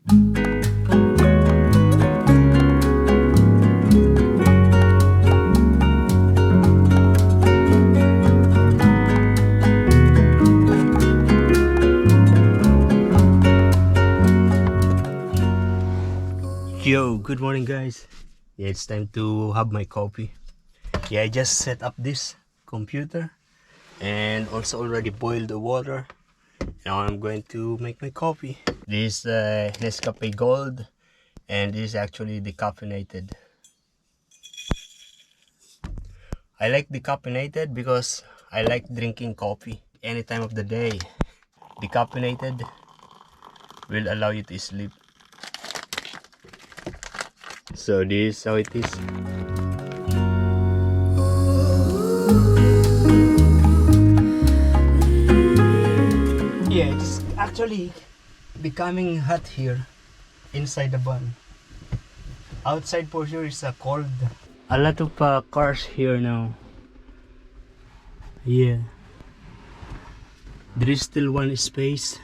Yo, good morning guys. Yeah, it's time to have my coffee. Yeah, I just set up this computer and also already boiled the water. Now I'm going to make my coffee. This Nescafe Gold, and this is actually decaffeinated. I like decaffeinated because I like drinking coffee any time of the day. Decaffeinated will allow you to sleep. So this is how it is. Yeah, it's actually becoming hot here inside the van. Outside for sure is cold. A lot of cars here now. Yeah, there is still one space.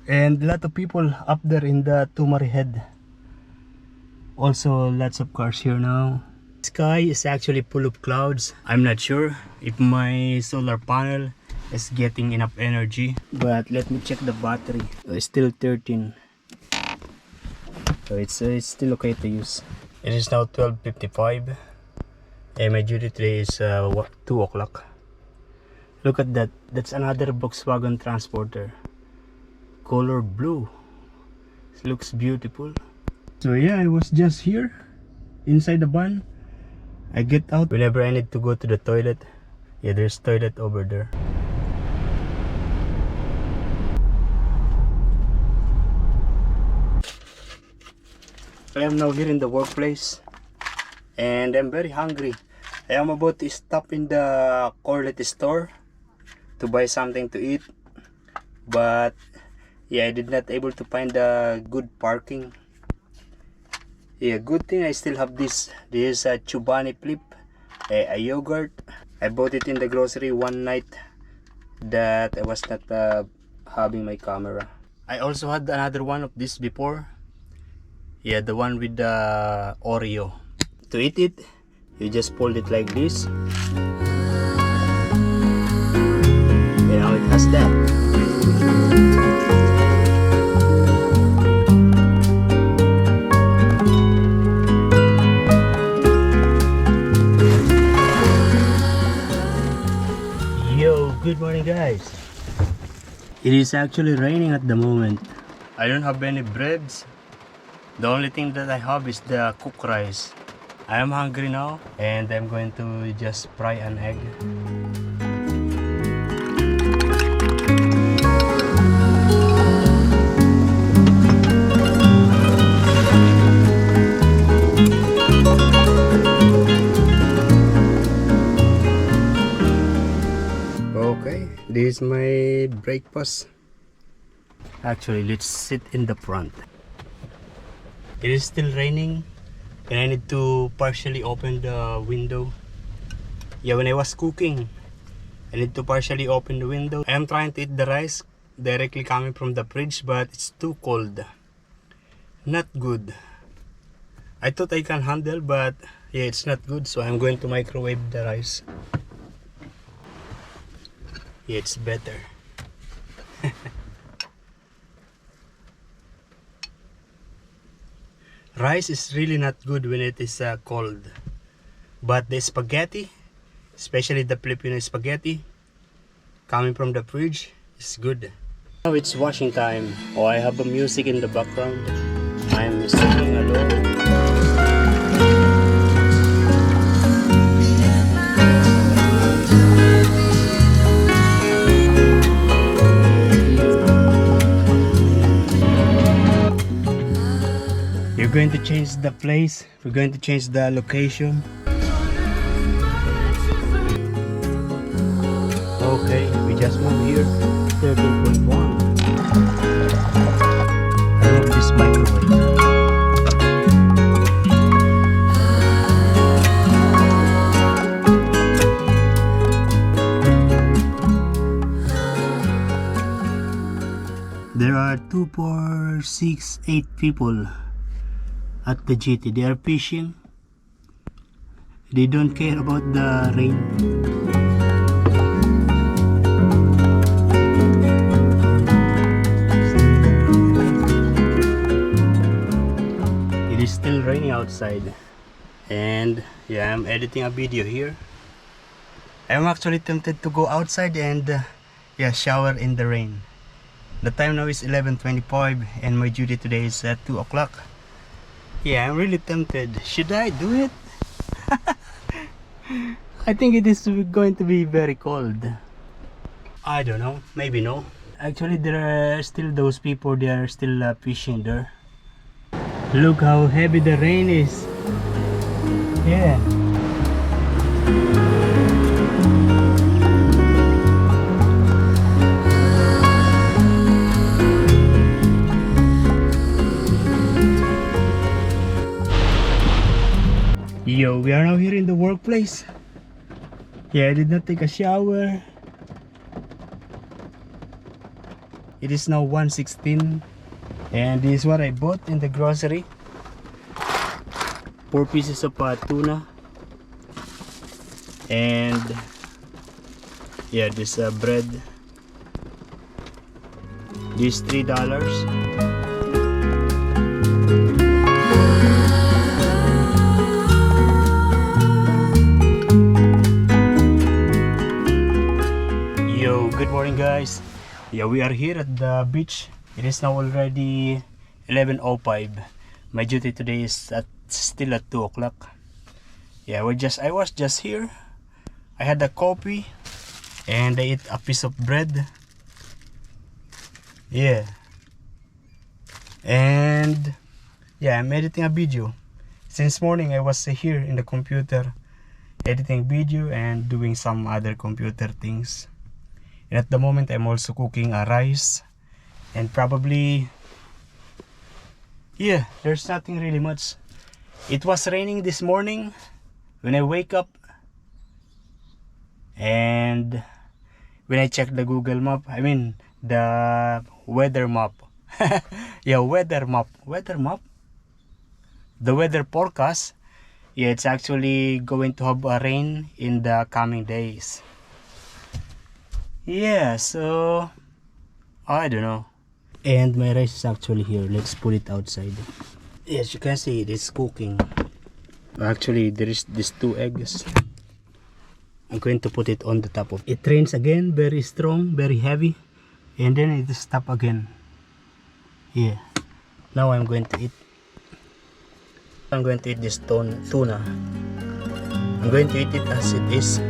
And a lot of people up there in the Tumari head. Also lots of cars here now. Sky is actually full of clouds. I'm not sure if my solar panel is getting enough energy, but let me check the battery. It's still 13, so it's still okay to use. It is now 12:55 and my duty today is 2 o'clock. Look at that, that's another Volkswagen Transporter, color blue. It looks beautiful. So yeah, I was just here inside the van. I get out whenever I need to go to the toilet. Yeah, there's toilet over there. I am now here in the workplace and I'm very hungry. I am about to stop in the Corlet store to buy something to eat, but yeah, I did not able to find a good parking. Yeah, good thing I still have this. This is a Chobani Flip, a yogurt. I bought it in the grocery one night that I was not having my camera. I also had another one of this before. Yeah, the one with the Oreo. To eat it, you just fold it like this. You know, it has that. Good morning guys. It is actually raining at the moment. I don't have any breads. The only thing that I have is the cooked rice. I am hungry now and I'm going to just fry an egg. This is my breakfast. Actually, let's sit in the front. It is still raining and I need to partially open the window. Yeah, when I was cooking, I need to partially open the window. I am trying to eat the rice directly coming from the fridge, but it's too cold. Not good. I thought I can handle, but yeah, it's not good, so I'm going to microwave the rice. Yeah, it's better. Rice is really not good when it is cold. But the spaghetti, especially the Filipino spaghetti, coming from the fridge, is good. Now it's washing time. Oh, I have a music in the background. I'm singing alone. We're going to change the place. We're going to change the location. Okay, we just moved here. 13.1. I love this microwave. There are 2, 4, 6, 8 people at the jetty. They are fishing. They don't care about the rain. It is still raining outside, and yeah, I'm editing a video here. I'm actually tempted to go outside and yeah, shower in the rain. The time now is 11:25 and my duty today is at 2 o'clock. Yeah, I'm really tempted. Should I do it? I think it is going to be very cold. I don't know, maybe no. Actually, there are still those people, they are still fishing there. Look how heavy the rain is. Yeah. Yo, we are now here in the workplace. Yeah, I did not take a shower. It is now 1:16 and this is what I bought in the grocery. 4 pieces of tuna and yeah, this bread. This $3. Good morning guys. Yeah, we are here at the beach. It is now already 11:05. My duty today is still at 2 o'clock. Yeah, I was just here. I had a coffee and I ate a piece of bread. Yeah. And yeah, I'm editing a video. Since morning I was here in the computer editing video and doing some other computer things. And at the moment I'm also cooking a rice and probably yeah, there's nothing really much. It was raining this morning when I wake up, and when I check the Google map, I mean the weather map. Yeah, weather map. The weather forecast. Yeah, it's actually going to have a rain in the coming days. Yeah, so I don't know. And my rice is actually here. Let's put it outside. Yes, you can see it is cooking. Actually, there is these 2 eggs. I'm going to put it on the top of it. It rains again, very strong, very heavy, and then it stops again. Yeah. Now I'm going to eat. I'm going to eat this tuna. I'm going to eat it as it is.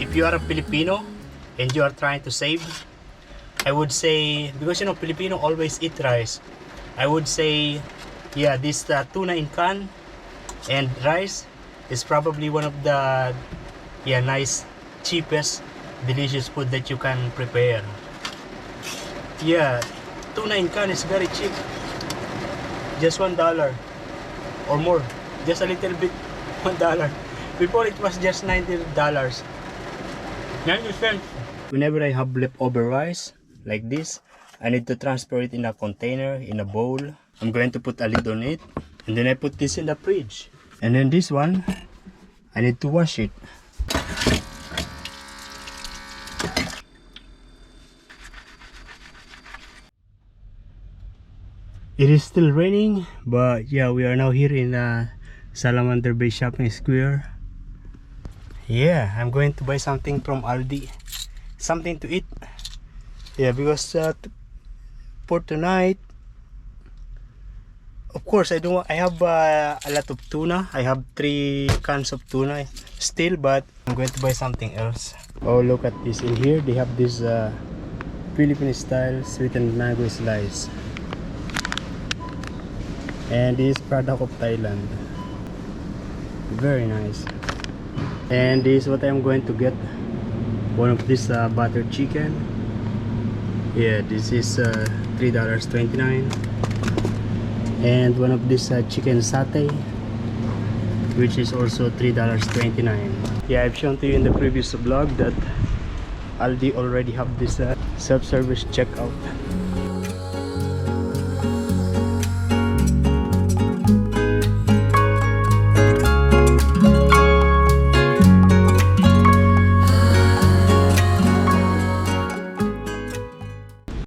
If you are a Filipino and you are trying to save, I would say, because you know Filipino always eat rice, I would say yeah, this tuna in can and rice is probably one of the nice, cheapest, delicious food that you can prepare. Yeah, tuna in can is very cheap, just $1 or more, just a little bit. $1. Before it was just $90. 90 cents. Whenever I have leftover rice like this, I need to transfer it in a container, in a bowl. I'm going to put a lid on it, and then I put this in the fridge. And then this one, I need to wash it. It is still raining, but yeah, we are now here in Salamander Bay Shopping Square. Yeah, I'm going to buy something from Aldi, something to eat. Yeah, because for tonight, of course, I have a lot of tuna. I have 3 cans of tuna still, but I'm going to buy something else. Oh, look at this. In here, they have this Philippine style sweetened mango slice. And this is product of Thailand. Very nice. And this is what I'm going to get. One of this buttered chicken. Yeah, this is $3.29. And one of this chicken satay, which is also $3.29. Yeah, I've shown to you in the previous vlog that Aldi already have this self-service checkout.